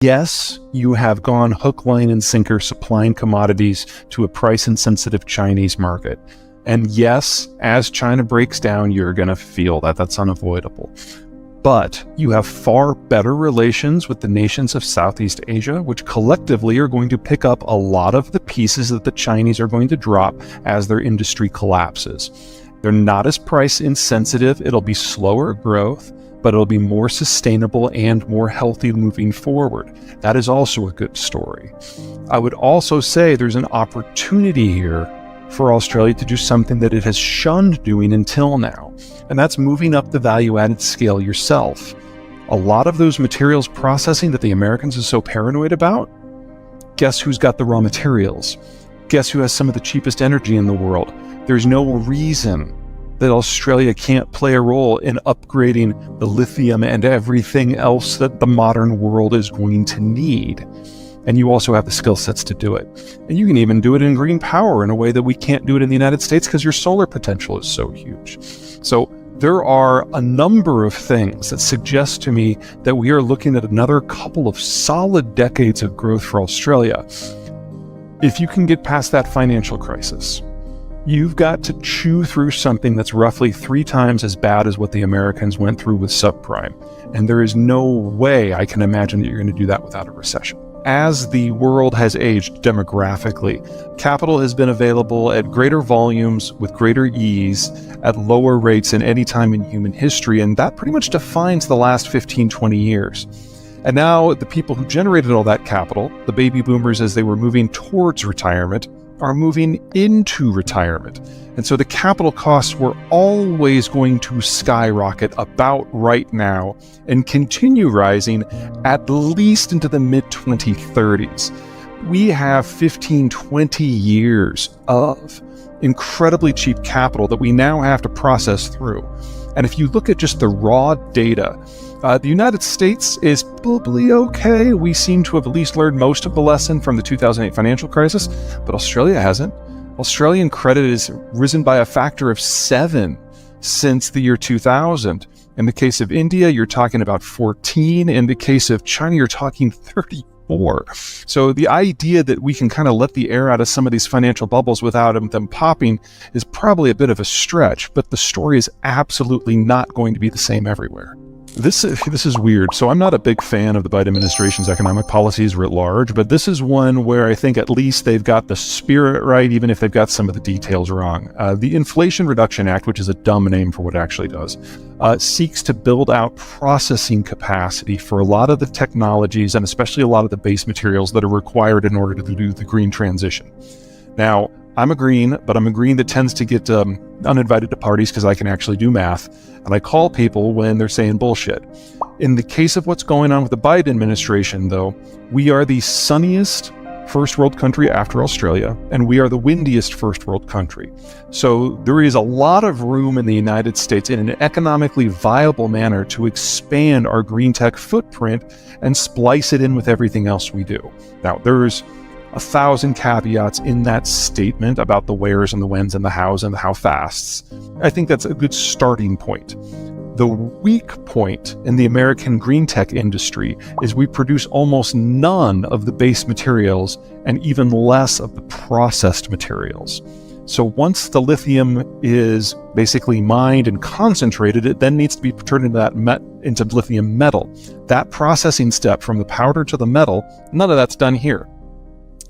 Yes, you have gone hook, line, and sinker supplying commodities to a price-insensitive Chinese market. And yes, as China breaks down, you're going to feel that. That's unavoidable. But you have far better relations with the nations of Southeast Asia, which collectively are going to pick up a lot of the pieces that the Chinese are going to drop as their industry collapses. They're not as price insensitive. It'll be slower growth, but it'll be more sustainable and more healthy moving forward. That is also a good story. I would also say there's an opportunity here for Australia to do something that it has shunned doing until now, and that's moving up the value-added scale yourself. A lot of those materials processing that the Americans are so paranoid about, guess who's got the raw materials? Guess who has some of the cheapest energy in the world? There's no reason that Australia can't play a role in upgrading the lithium and everything else that the modern world is going to need. And you also have the skill sets to do it. And you can even do it in green power in a way that we can't do it in the United States because your solar potential is so huge. So there are a number of things that suggest to me that we are looking at another couple of solid decades of growth for Australia. If you can get past that financial crisis, you've got to chew through something that's roughly 3 times as bad as what the Americans went through with subprime. And there is no way I can imagine that you're going to do that without a recession. As the world has aged demographically, capital has been available at greater volumes with greater ease at lower rates than any time in human history, and that pretty much defines the last 15, 20 years. And now the people who generated all that capital, the baby boomers as they were moving towards retirement, are moving into retirement. And so the capital costs were always going to skyrocket about right now and continue rising at least into the mid-2030s. We have 15, 20 years of incredibly cheap capital that we now have to process through. And if you look at just the raw data, the United States is probably okay. We seem to have at least learned most of the lesson from the 2008 financial crisis, but Australia hasn't. Australian credit has risen by a factor of 7 since the year 2000. In the case of India, you're talking about 14. In the case of China, you're talking 34. So the idea that we can kind of let the air out of some of these financial bubbles without them popping is probably a bit of a stretch, but the story is absolutely not going to be the same everywhere. This is weird. So I'm not a big fan of the Biden administration's economic policies writ large, but this is one where I think at least they've got the spirit right, even if they've got some of the details wrong. The Inflation Reduction Act, which is a dumb name for what it actually does, seeks to build out processing capacity for a lot of the technologies and especially a lot of the base materials that are required in order to do the green transition. Now, I'm a green, but I'm a green that tends to get uninvited to parties because I can actually do math, and I call people when they're saying bullshit. In the case of what's going on with the Biden administration, though, we are the sunniest first world country after Australia, and we are the windiest first world country. So there is a lot of room in the United States in an economically viable manner to expand our green tech footprint and splice it in with everything else we do. Now, there's 1,000 caveats in that statement about the wheres and the whens and the hows and the how fasts. I think that's a good starting point. The weak point in the American green tech industry is we produce almost none of the base materials and even less of the processed materials. So once the lithium is basically mined and concentrated, it then needs to be turned into lithium metal. That processing step from the powder to the metal, none of that's done here.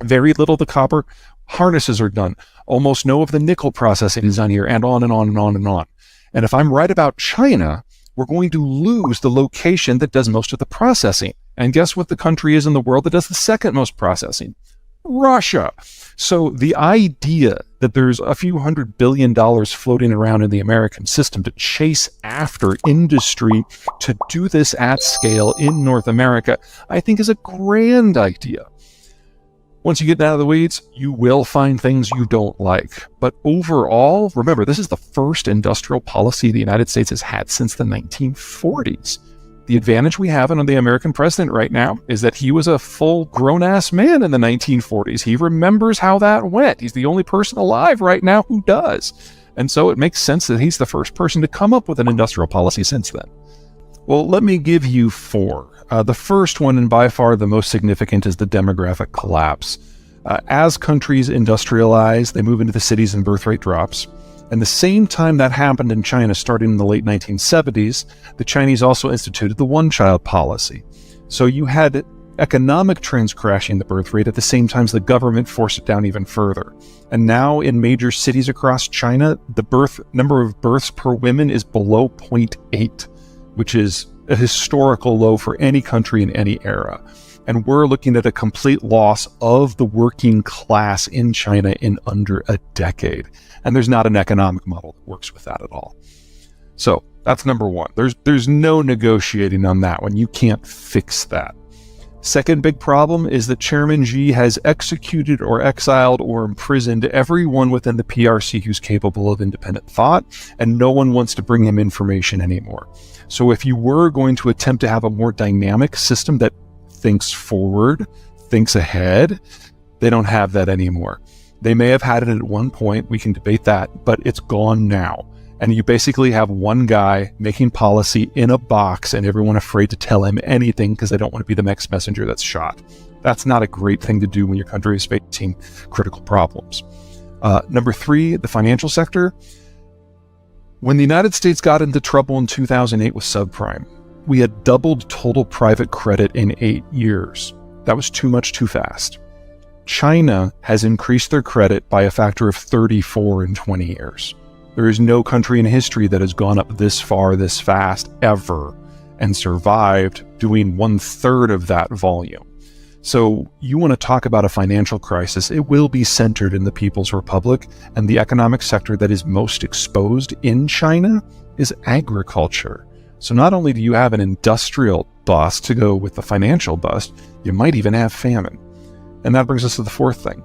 Very little of the copper harnesses are done. Almost no of the nickel processing is done here, and on and on and on and on. And if I'm right about China, we're going to lose the location that does most of the processing. And guess what the country is in the world that does the second most processing? Russia. So the idea that there's a few $100 billion floating around in the American system to chase after industry to do this at scale in North America, I think is a grand idea. Once you get out of the weeds, you will find things you don't like. But overall, remember, this is the first industrial policy the United States has had since the 1940s. The advantage we have on the American president right now is that he was a full grown-ass man in the 1940s. He remembers how that went. He's the only person alive right now who does. And so it makes sense that he's the first person to come up with an industrial policy since then. Well, let me give you four. The first one, and by far the most significant, is the demographic collapse. As countries industrialize, they move into the cities and birth rate drops. And the same time that happened in China, starting in the late 1970s, the Chinese also instituted the one-child policy. So you had economic trends crashing the birth rate at the same time as the government forced it down even further. And now in major cities across China, the number of births per woman is below 0.8, which is a historical low for any country in any era. And we're looking at a complete loss of the working class in China in under a decade. And there's not an economic model that works with that at all. So that's number one. There's no negotiating on that one. You can't fix that. Second big problem is that Chairman Xi has executed or exiled or imprisoned everyone within the PRC who's capable of independent thought, and no one wants to bring him information anymore. So if you were going to attempt to have a more dynamic system that thinks forward, thinks ahead, they don't have that anymore. They may have had it at one point, we can debate that, but it's gone now. And you basically have one guy making policy in a box and everyone afraid to tell him anything because they don't want to be the next messenger that's shot. That's not a great thing to do when your country is facing critical problems. Number three, the financial sector. When the United States got into trouble in 2008 with subprime, we had doubled total private credit in 8 years. That was too much too fast. China has increased their credit by a factor of 34 in 20 years. There is no country in history that has gone up this far, this fast, ever, and survived doing 1/3 of that volume. So you want to talk about a financial crisis, it will be centered in the People's Republic, and the economic sector that is most exposed in China is agriculture. So not only do you have an industrial bust to go with the financial bust, you might even have famine. And that brings us to the fourth thing.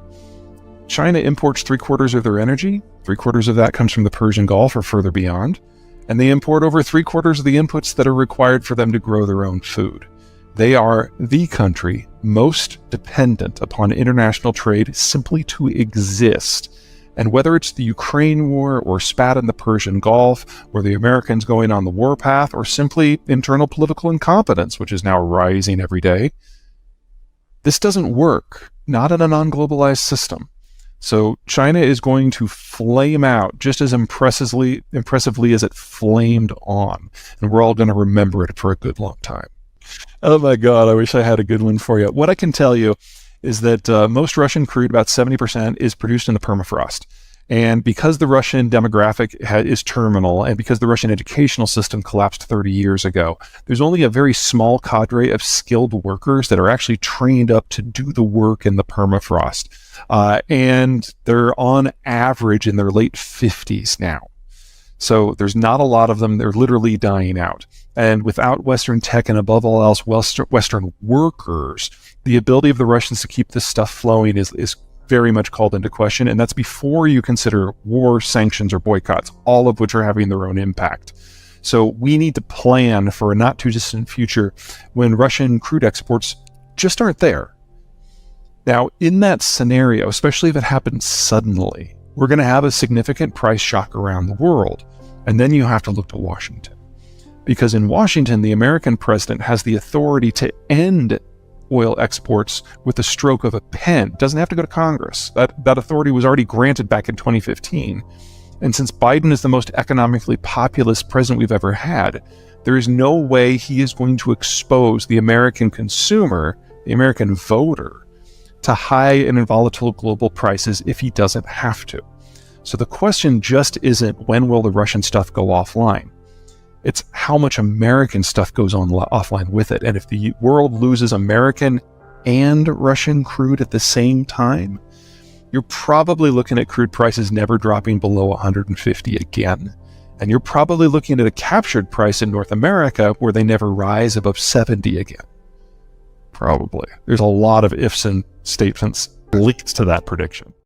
China imports 3/4 of their energy. 3/4 of that comes from the Persian Gulf or further beyond. And they import over 3/4 of the inputs that are required for them to grow their own food. They are the country most dependent upon international trade simply to exist. And whether it's the Ukraine war or spat in the Persian Gulf, or the Americans going on the warpath, or simply internal political incompetence, which is now rising every day, this doesn't work, not in a non-globalized system. So China is going to flame out just as impressively as it flamed on. And we're all going to remember it for a good long time. Oh my God, I wish I had a good one for you. What I can tell you is that most Russian crude, about 70%, is produced in the permafrost. And because the Russian demographic is terminal, and because the Russian educational system collapsed 30 years ago, there's only a very small cadre of skilled workers that are actually trained up to do the work in the permafrost. And they're on average in their late 50s now. So there's not a lot of them. They're literally dying out. And without Western tech and above all else, Western workers, the ability of the Russians to keep this stuff flowing is very much called into question. And that's before you consider war, sanctions, or boycotts, all of which are having their own impact. So we need to plan for a not too distant future when Russian crude exports just aren't there. Now, in that scenario, especially if it happens suddenly, we're going to have a significant price shock around the world. And then you have to look to Washington. Because in Washington, the American president has the authority to end oil exports with the stroke of a pen. It doesn't have to go to Congress. That authority was already granted back in 2015. And since Biden is the most economically populist president we've ever had, there is no way he is going to expose the American consumer, the American voter, to high and volatile global prices if he doesn't have to. So the question just isn't when will the Russian stuff go offline? It's how much American stuff goes on offline with it. And if the world loses American and Russian crude at the same time, you're probably looking at crude prices never dropping below 150 again. And you're probably looking at a captured price in North America where they never rise above 70 again. Probably. There's a lot of ifs and statements leads to that prediction.